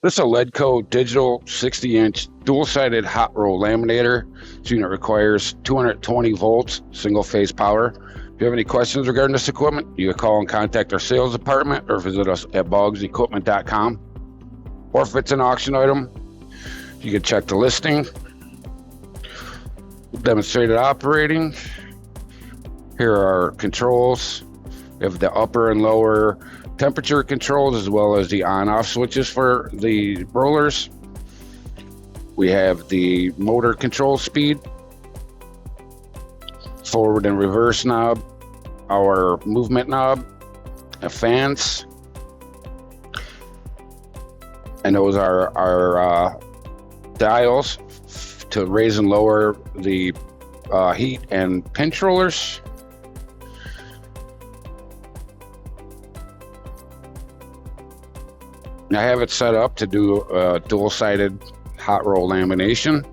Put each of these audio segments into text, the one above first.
This is a Ledco digital 60-inch dual-sided hot roll laminator. This unit requires 220 volts, single-phase power. If you have any questions regarding this equipment, you can call and contact our sales department or visit us at boggsequipment.com. Or if it's an auction item, you can check the listing, demonstrated operating. Here are our controls. We have the upper and lower temperature controls as well as the on-off switches for the rollers. We have the motor control speed, forward and reverse knob, our movement knob, fans, and those are our dials to raise and lower the heat and pinch rollers. I have it set up to do dual-sided hot roll lamination.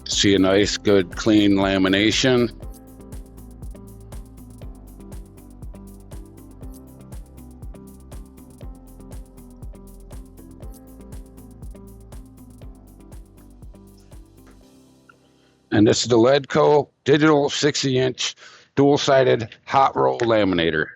See a nice, good, clean lamination. And this is the Ledco digital 60-inch dual-sided hot roll laminator.